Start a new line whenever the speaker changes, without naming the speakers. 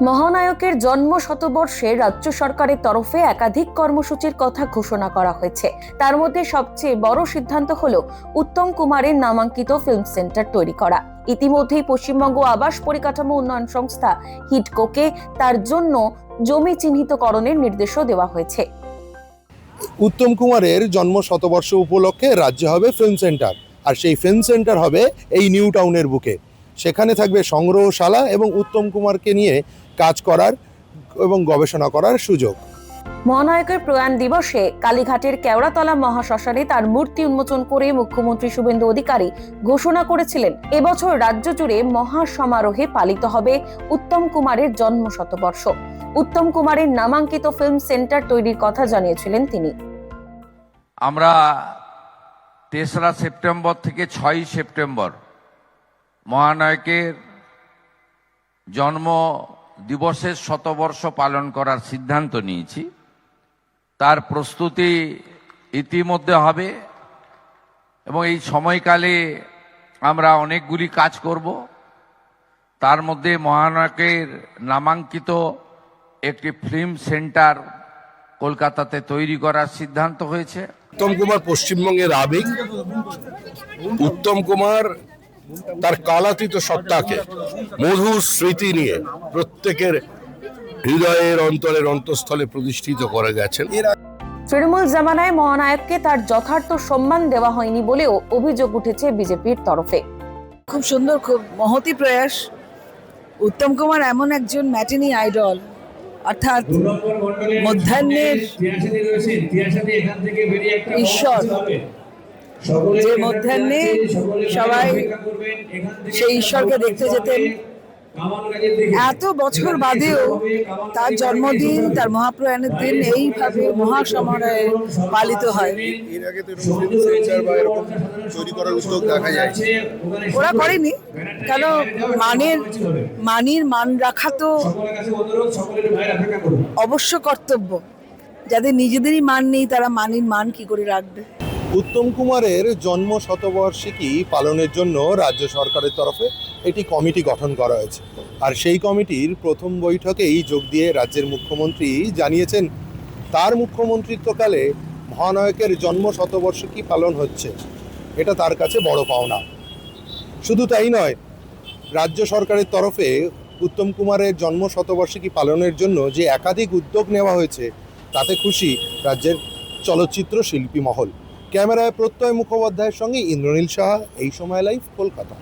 মহানায়কের জন্ম শতবর্ষে রাজ্য সরকারের তরফে একাধিক কর্মসূচির কথা ঘোষণা করা হয়েছে। তার মধ্যে সবচেয়ে বড় সিদ্ধান্ত হলো উত্তম কুমারের নামাঙ্কিত ফিল্ম সেন্টার তৈরি করা। ইতিমধ্যেই পশ্চিমবঙ্গ আবাস পরিকাঠামো উন্নয়ন সংস্থা হিডকোকে তার জন্য জমি চিহ্নিতকরণের নির্দেশও দেওয়া হয়েছে।
উত্তম কুমারের জন্ম শতবর্ষ উপলক্ষে রাজ্যে হবে ফিল্ম সেন্টার, আর সেই ফিল্ম সেন্টার হবে এই নিউ টাউনের বুকে। সেখানে থাকবে সংগ্রহশালা এবং উত্তম কুমারকে নিয়ে কাজ করার এবং গবেষণা করার সুযোগ।
মহানায়কের প্রয়াণ দিবসে কালীঘাটের কেওড়াতলা মহাশ্মশানে তার মূর্তি উন্মোচন করে মুখ্যমন্ত্রী শুভেন্দু অধিকারী ঘোষণা করেছিলেন, এবছর রাজ্য জুড়ে মহা সমারোহে পালিত হবে উত্তম কুমারের জন্ম শতবর্ষ। উত্তম কুমারের নামাঙ্কিত ফিল্ম সেন্টার তৈরির কথা জানিয়েছিলেন তিনি।
আমরা 3রা সেপ্টেম্বর থেকে 6ই সেপ্টেম্বর মহানায়কের জন্ম দিবসের শতবর্ষ পালন করার সিদ্ধান্ত নিয়েছি। তার প্রস্তুতি ইতিমধ্যে হবে এবং এই সময়কালে আমরা অনেকগুলি কাজ করব। তার মধ্যে মহানায়কের নামাঙ্কিত একটি ফিল্ম সেন্টার কলকাতাতে তৈরি করার সিদ্ধান্ত হয়েছে।
উত্তম কুমার পশ্চিমবঙ্গের আবেগ। উত্তম কুমার তার কালাতীত সত্তাকে মধুর স্মৃতি নিয়ে প্রত্যেকের হৃদয়ের অন্তরের অন্তঃস্থলে প্রতিষ্ঠিত করে গেছেন।
তৃণমূল জামানায় মহানায়ককে তার যথার্থ সম্মান দেওয়া হয়নি বলেও অভিযোগ উঠেছে বিজেপির তরফে।
খুব সুন্দর, খুব মহতি প্রয়াস। উত্তম কুমার এমন একজন ম্যাটিনি আইডল, অর্থাৎ মধ্যাহ্নের ঈশ্বর, যে মধ্যাহ্নে সবাই সেই ঈশ্বরকে দেখতে যেতেন। এত বছর বাদেও তার জন্মদিন, তার মহাপ্রয়াণের দিন এইভাবে মহাসমারোহে পালিত হয়। ওরা করেনি, কারণ মানের মান রাখা তো অবশ্য কর্তব্য। যাদের নিজেদেরই মান নেই তারা মানের মান কি করে রাখবে?
উত্তম কুমারের জন্ম শতবার্ষিকী পালনের জন্য রাজ্য সরকারের তরফে একটি কমিটি গঠন করা হয়েছে, আর সেই কমিটির প্রথম বৈঠকেই যোগ দিয়ে রাজ্যের মুখ্যমন্ত্রী জানিয়েছেন তার মুখ্যমন্ত্রিত্বকালে মহানায়কের জন্ম শতবর্ষিকী পালন হচ্ছে। এটা তার কাছে বড় পাওনা। শুধু তাই নয়, রাজ্য সরকারের তরফে উত্তম কুমারের জন্ম শতবর্ষিকী পালনের জন্য যে একাধিক উদ্যোগ নেওয়া হয়েছে তাতে খুশি রাজ্যের চলচ্চিত্র শিল্পী মহল। ক্যামেরায় প্রত্যয় মুখোপাধ্যায়ের সঙ্গে ইন্দ্রনীল সাহা, এই সময় লাইভ, কলকাতা।